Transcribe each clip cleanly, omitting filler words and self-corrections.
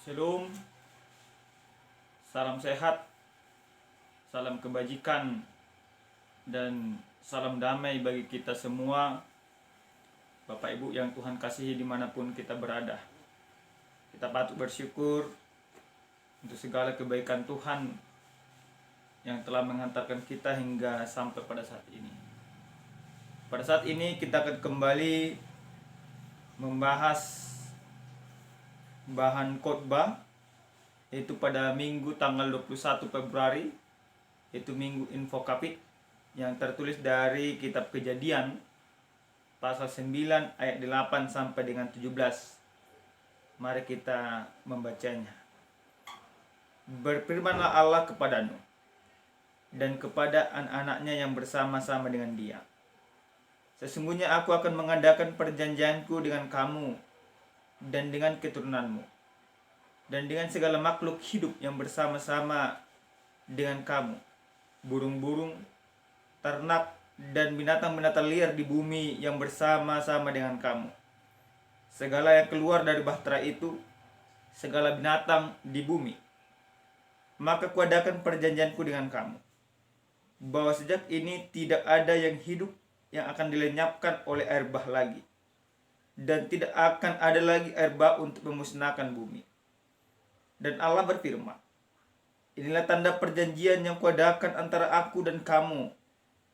Shalom, salam sehat, salam kebajikan, dan salam damai bagi kita semua, Bapak Ibu yang Tuhan kasihi dimanapun kita berada. Kita patut bersyukur untuk segala kebaikan Tuhan yang telah menghantarkan kita hingga sampai pada saat ini. Pada saat ini kita akan kembali membahas bahan khotbah, yaitu pada Minggu tanggal 21 Februari, yaitu Minggu Info Kapit, yang tertulis dari kitab Kejadian pasal 9 ayat 8 sampai dengan 17. Mari kita membacanya. Berfirmanlah Allah kepada Nuh dan kepada anak-anaknya yang bersama-sama dengan dia. Sesungguhnya aku akan mengadakan perjanjianku dengan kamu dan dengan keturunanmu, dan dengan segala makhluk hidup yang bersama-sama dengan kamu, burung-burung, ternak, dan binatang-binatang liar di bumi yang bersama-sama dengan kamu. Segala yang keluar dari bahtera itu, segala binatang di bumi. Maka kuadakan perjanjianku dengan kamu, bahwa sejak ini tidak ada yang hidup yang akan dilenyapkan oleh air bah lagi, dan tidak akan ada lagi air bah untuk memusnahkan bumi. Dan Allah berfirman, inilah tanda perjanjian yang kuadakan antara aku dan kamu,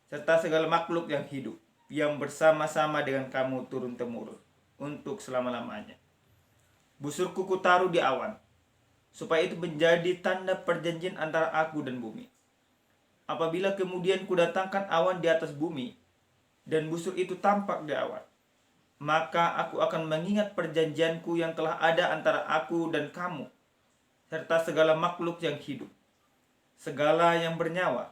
serta segala makhluk yang hidup, yang bersama-sama dengan kamu turun-temurun, untuk selama-lamanya. Busurku kutaruh di awan, supaya itu menjadi tanda perjanjian antara aku dan bumi. Apabila kemudian kudatangkan awan di atas bumi, dan busur itu tampak di awan, maka aku akan mengingat perjanjianku yang telah ada antara aku dan kamu, serta segala makhluk yang hidup, segala yang bernyawa,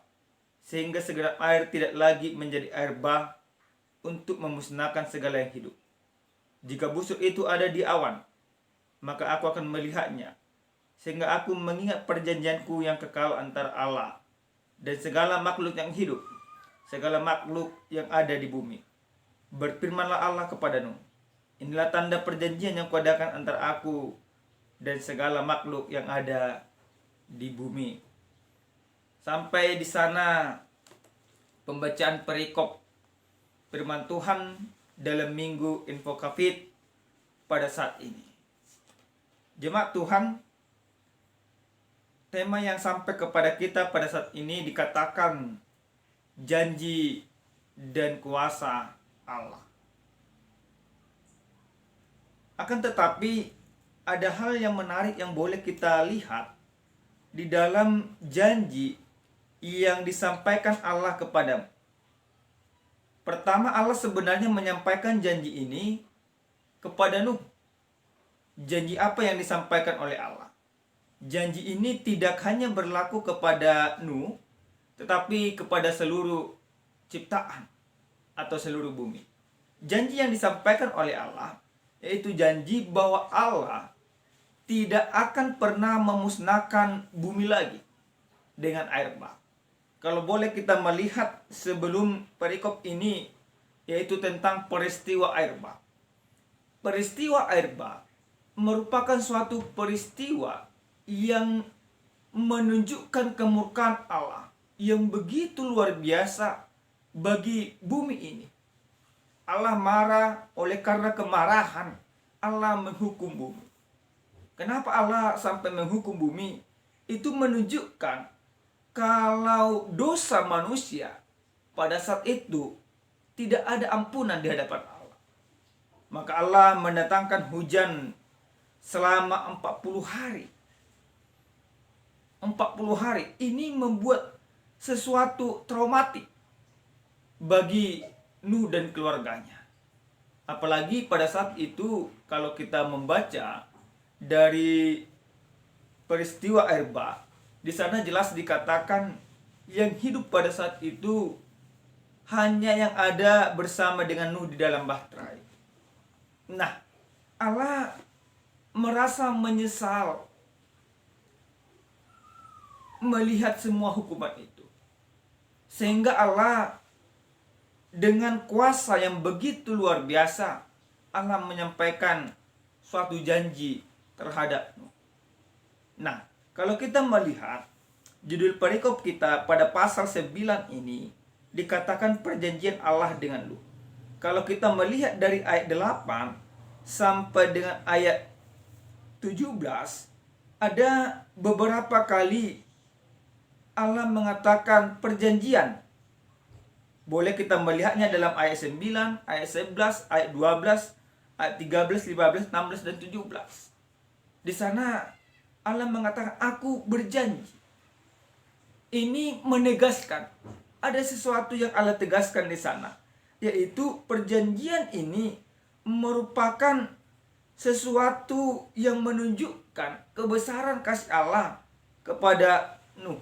sehingga segala air tidak lagi menjadi air bah untuk memusnahkan segala yang hidup. Jika busur itu ada di awan, maka aku akan melihatnya, sehingga aku mengingat perjanjianku yang kekal antara Allah dan segala makhluk yang hidup, segala makhluk yang ada di bumi. Berfirmanlah Allah kepada Nuh, inilah tanda perjanjian yang kuadakan antara aku dan segala makhluk yang ada di bumi. Sampai di sana pembacaan perikop firman Tuhan dalam Minggu Info Kapit pada saat ini. Jemaat Tuhan, tema yang sampai kepada kita pada saat ini dikatakan janji dan kuasa Allah. Akan tetapi ada hal yang menarik yang boleh kita lihat di dalam janji yang disampaikan Allah kepadamu. Pertama, Allah sebenarnya menyampaikan janji ini kepada Nuh. Janji apa yang disampaikan oleh Allah? Janji ini tidak hanya berlaku kepada Nuh, tetapi kepada seluruh ciptaan atau seluruh bumi. Janji yang disampaikan oleh Allah yaitu janji bahwa Allah tidak akan pernah memusnahkan bumi lagi dengan air bah. Kalau boleh kita melihat sebelum perikop ini, yaitu tentang peristiwa air bah. Peristiwa air bah merupakan suatu peristiwa yang menunjukkan kemurkaan Allah yang begitu luar biasa bagi bumi ini. Allah marah, oleh karena kemarahan Allah menghukum bumi. Kenapa Allah sampai menghukum bumi? Itu menunjukkan kalau dosa manusia pada saat itu tidak ada ampunan di hadapan Allah. Maka Allah mendatangkan hujan selama 40 hari. 40 hari ini membuat sesuatu traumatik bagi Nuh dan keluarganya. Apalagi pada saat itu kalau kita membaca dari peristiwa air bah, di sana jelas dikatakan yang hidup pada saat itu hanya yang ada bersama dengan Nuh di dalam bahtera. Nah, Allah merasa menyesal melihat semua hukuman itu. Sehingga Allah dengan kuasa yang begitu luar biasa, Allah menyampaikan suatu janji terhadap Nuh. Nah, kalau kita melihat judul perikop kita pada pasal 9 ini dikatakan perjanjian Allah dengan Lut. Kalau kita melihat dari ayat 8 sampai dengan ayat 17, ada beberapa kali Allah mengatakan perjanjian. Boleh kita melihatnya dalam ayat 9, ayat 11, ayat 12, ayat 13, 15, 16, dan 17. Di sana Allah mengatakan, aku berjanji. Ini menegaskan, ada sesuatu yang Allah tegaskan di sana. Yaitu perjanjian ini merupakan sesuatu yang menunjukkan kebesaran kasih Allah kepada Nuh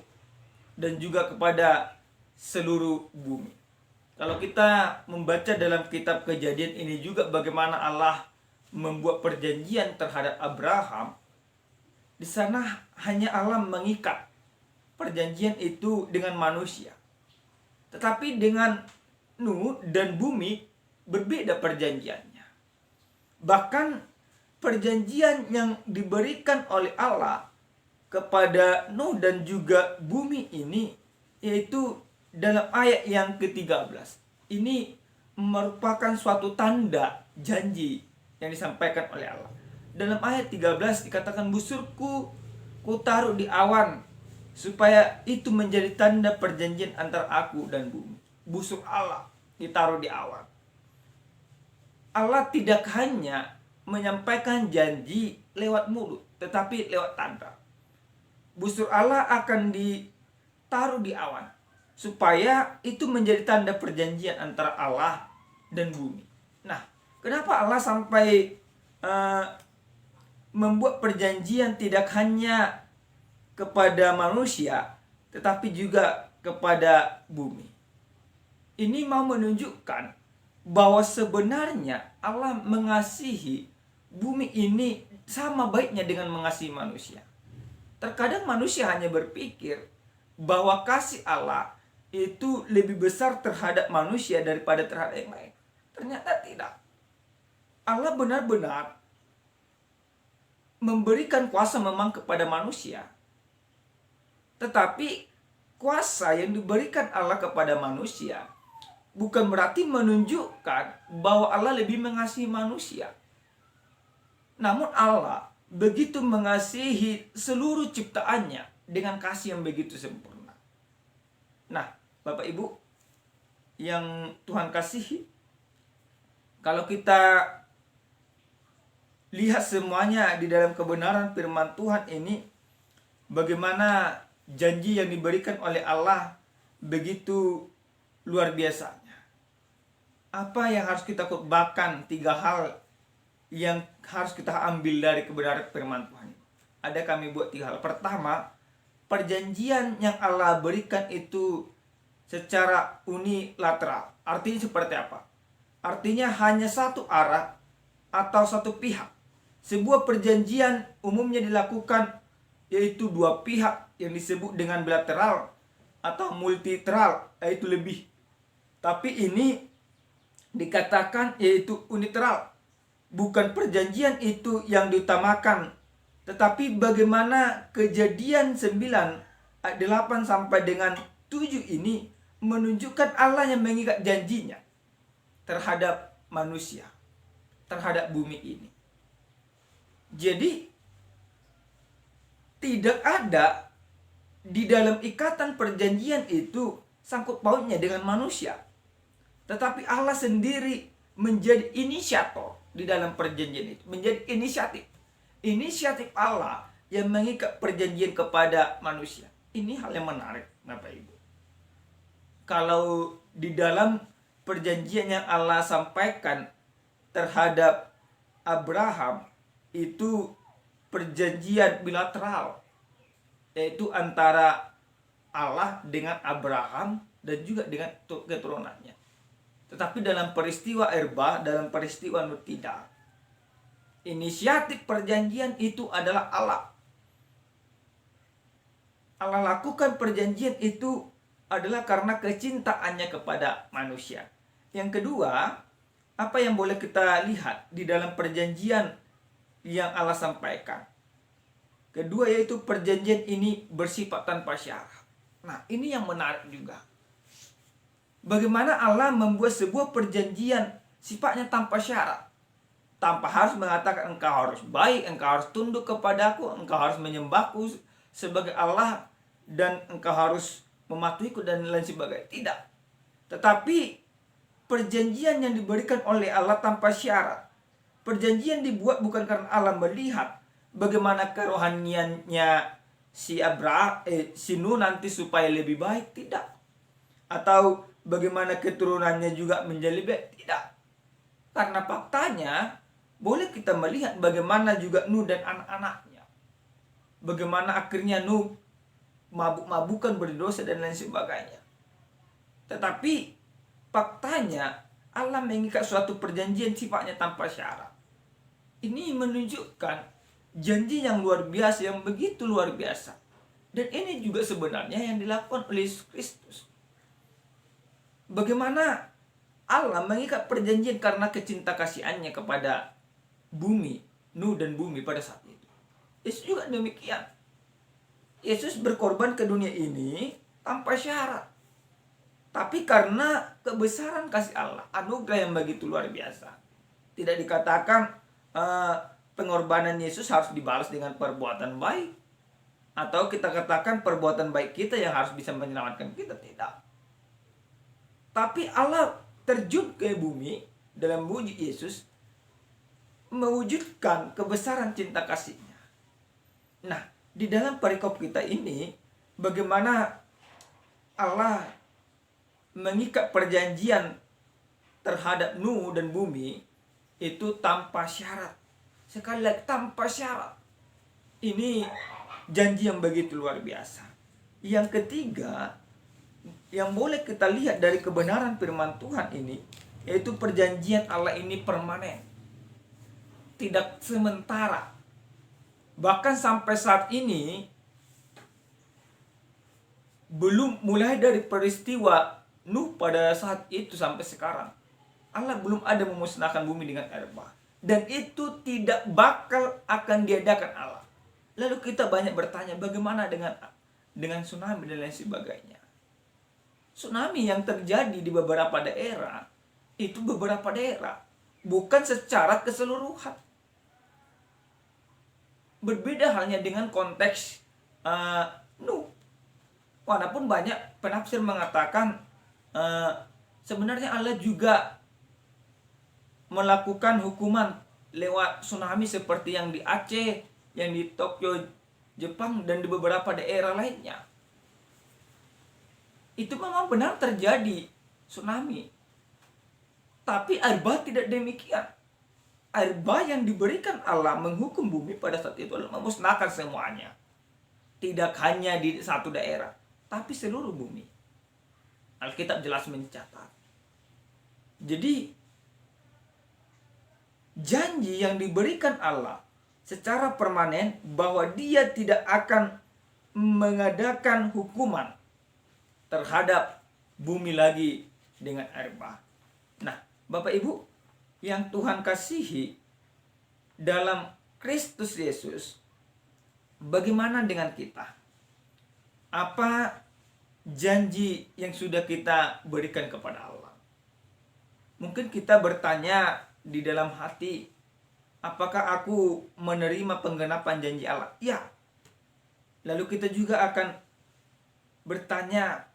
dan juga kepada seluruh bumi. Kalau kita membaca dalam kitab Kejadian ini juga bagaimana Allah membuat perjanjian terhadap Abraham, di sana hanya Allah mengikat perjanjian itu dengan manusia. Tetapi dengan Nuh dan bumi berbeda perjanjiannya. Bahkan perjanjian yang diberikan oleh Allah kepada Nuh dan juga bumi ini, yaitu dalam ayat yang ke-13. Ini merupakan suatu tanda janji yang disampaikan oleh Allah. Dalam ayat 13 dikatakan, busurku ku taruh di awan, supaya itu menjadi tanda perjanjian antara aku dan bumi. Busur Allah ditaruh di awan. Allah tidak hanya menyampaikan janji lewat mulut, tetapi lewat tanda. Busur Allah akan ditaruh di awan, supaya itu menjadi tanda perjanjian antara Allah dan bumi. Nah, kenapa Allah sampai membuat perjanjian tidak hanya kepada manusia, tetapi juga kepada bumi? Ini mau menunjukkan bahwa sebenarnya Allah mengasihi bumi ini sama baiknya dengan mengasihi manusia. Terkadang manusia hanya berpikir bahwa kasih Allah itu lebih besar terhadap manusia daripada terhadap yang lain. Ternyata tidak. Allah benar-benar memberikan kuasa memang kepada manusia. Tetapi kuasa yang diberikan Allah kepada manusia bukan berarti menunjukkan bahwa Allah lebih mengasihi manusia. Namun Allah begitu mengasihi seluruh ciptaannya dengan kasih yang begitu sempurna. Nah, Bapak Ibu yang Tuhan kasihi, kalau kita lihat semuanya di dalam kebenaran firman Tuhan ini, bagaimana janji yang diberikan oleh Allah begitu luar biasanya. Apa yang harus kita khotbahkan? 3 hal yang harus kita ambil dari kebenaran firman Tuhan. Ada kami buat 3 hal. Pertama, perjanjian yang Allah berikan itu secara unilateral. Artinya seperti apa? Artinya hanya satu arah atau satu pihak. Sebuah perjanjian umumnya dilakukan yaitu 2 pihak yang disebut dengan bilateral atau multilateral, yaitu lebih. Tapi ini dikatakan yaitu unilateral. Bukan perjanjian itu yang diutamakan, tetapi bagaimana Kejadian 9 ayat 8 sampai dengan 7 ini menunjukkan Allah yang mengikat janjinya terhadap manusia, terhadap bumi ini. Jadi tidak ada di dalam ikatan perjanjian itu sangkut pautnya dengan manusia, tetapi Allah sendiri menjadi inisiator di dalam perjanjian itu, menjadi inisiatif Allah yang mengikat perjanjian kepada manusia. Ini hal yang menarik, Bapak Ibu. Kalau di dalam perjanjian yang Allah sampaikan terhadap Abraham itu perjanjian bilateral, yaitu antara Allah dengan Abraham dan juga dengan keturunannya. Tetapi dalam peristiwa Erba, dalam peristiwa Nuh tidak. Inisiatif perjanjian itu adalah Allah. Allah lakukan perjanjian itu adalah karena kecintaannya kepada manusia. Yang kedua, apa yang boleh kita lihat di dalam perjanjian yang Allah sampaikan? Kedua yaitu perjanjian ini bersifat tanpa syarat. Nah, ini yang menarik juga. Bagaimana Allah membuat sebuah perjanjian sifatnya tanpa syarat. Tanpa harus mengatakan engkau harus baik, engkau harus tunduk kepadaku, engkau harus menyembahku sebagai Allah, dan engkau harus mematuhiku dan lain sebagainya. Tidak. Tetapi perjanjian yang diberikan oleh Allah tanpa syarat. Perjanjian dibuat bukan karena Allah melihat bagaimana kerohaniannya si Nuh nanti supaya lebih baik, tidak. Atau bagaimana keturunannya juga menjadi lebih baik, tidak. Karena faktanya boleh kita melihat bagaimana juga Nuh dan anak-anaknya. Bagaimana akhirnya Nuh mabuk-mabukan, berdosa dan lain sebagainya. Tetapi faktanya Allah mengikat suatu perjanjian sifatnya tanpa syarat. Ini menunjukkan janji yang luar biasa, yang begitu luar biasa. Dan ini juga sebenarnya yang dilakukan oleh Yesus Kristus. Bagaimana Allah mengikat perjanjian karena kecinta kasihannya kepada bumi, Nuh dan bumi pada saat itu. Yesus juga demikian. Yesus berkorban ke dunia ini tanpa syarat. Tapi karena kebesaran kasih Allah, anugerah yang begitu luar biasa. Tidak dikatakan pengorbanan Yesus harus dibalas dengan perbuatan baik. Atau kita katakan perbuatan baik kita yang harus bisa menyelamatkan kita. Tidak. Tapi Allah terjun ke bumi dalam wujud Yesus, mewujudkan kebesaran cinta kasihnya. Nah, di dalam perikop kita ini, bagaimana Allah mengikat perjanjian terhadap Nuh dan bumi itu tanpa syarat. Sekali lagi, tanpa syarat. Ini janji yang begitu luar biasa. Yang ketiga, yang boleh kita lihat dari kebenaran firman Tuhan ini, yaitu perjanjian Allah ini permanen, tidak sementara. Bahkan sampai saat ini, belum mulai dari peristiwa Nuh pada saat itu sampai sekarang, Allah belum ada memusnahkan bumi dengan air bah. Dan itu tidak bakal akan diadakan Allah. Lalu kita banyak bertanya, bagaimana dengan tsunami dan lain sebagainya. Tsunami yang terjadi di beberapa daerah, itu beberapa daerah, bukan secara keseluruhan. Berbeda halnya dengan konteks Nuh. Walaupun banyak penafsir mengatakan sebenarnya Allah juga melakukan hukuman lewat tsunami seperti yang di Aceh, yang di Tokyo, Jepang, dan di beberapa daerah lainnya. Itu memang benar terjadi tsunami. Tapi air bah tidak demikian. Air bah yang diberikan Allah menghukum bumi pada saat itu adalah memusnahkan semuanya. Tidak hanya di satu daerah, tapi seluruh bumi. Alkitab jelas mencatat. Jadi, janji yang diberikan Allah secara permanen bahwa Dia tidak akan mengadakan hukuman terhadap bumi lagi dengan air bah. Nah, Bapak Ibu yang Tuhan kasihi dalam Kristus Yesus, bagaimana dengan kita? Apa janji yang sudah kita berikan kepada Allah? Mungkin kita bertanya di dalam hati, apakah aku menerima penggenapan janji Allah? Ya. Lalu kita juga akan bertanya,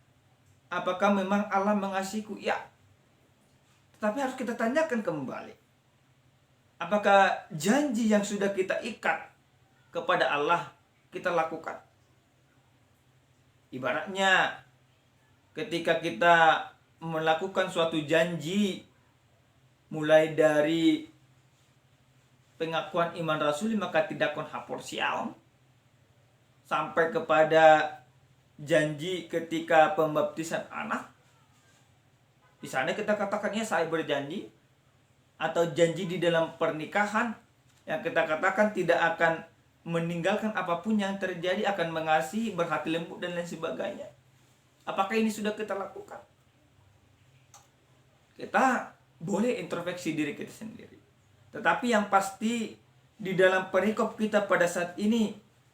apakah memang Allah mengasihiku? Ya. Tapi harus kita tanyakan kembali, apakah janji yang sudah kita ikat kepada Allah kita lakukan? Ibaratnya ketika kita melakukan suatu janji, mulai dari pengakuan iman rasuli maka tidak kon hapor siaon, sampai kepada janji ketika pembaptisan anak. Di sana kita katakan, ya saya berjanji. Atau janji di dalam pernikahan, yang kita katakan tidak akan meninggalkan apapun yang terjadi, akan mengasihi, berhati lembut dan lain sebagainya. Apakah ini sudah kita lakukan? Kita boleh introspeksi diri kita sendiri. Tetapi yang pasti di dalam perikop kita pada saat ini,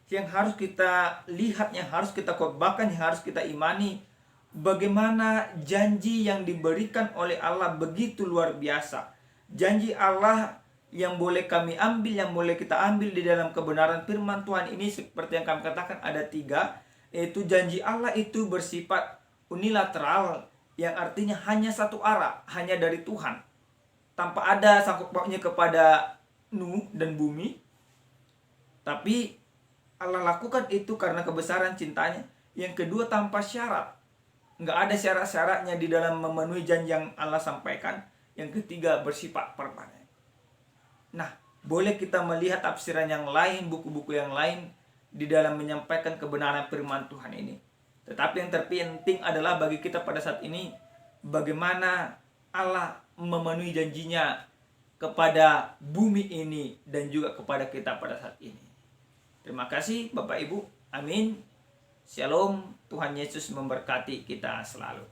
yang harus kita lihat, yang harus kita khotbahkan, yang harus kita imani, bagaimana janji yang diberikan oleh Allah begitu luar biasa. Janji Allah yang boleh kami ambil, yang boleh kita ambil di dalam kebenaran firman Tuhan ini, seperti yang kami katakan ada 3, yaitu janji Allah itu bersifat unilateral, yang artinya hanya satu arah, hanya dari Tuhan, tanpa ada sangkut pautnya kepada Nuh dan bumi. Tapi Allah lakukan itu karena kebesaran cintanya. Yang kedua, tanpa syarat, nggak ada syarat-syaratnya di dalam memenuhi janji yang Allah sampaikan. Yang ketiga, bersifat permanen. Nah, boleh kita melihat tafsiran yang lain, buku-buku yang lain di dalam menyampaikan kebenaran firman Tuhan ini. Tetapi yang terpenting adalah bagi kita pada saat ini, bagaimana Allah memenuhi janjinya kepada bumi ini dan juga kepada kita pada saat ini. Terima kasih Bapak Ibu. Amin. Shalom. Tuhan Yesus memberkati kita selalu.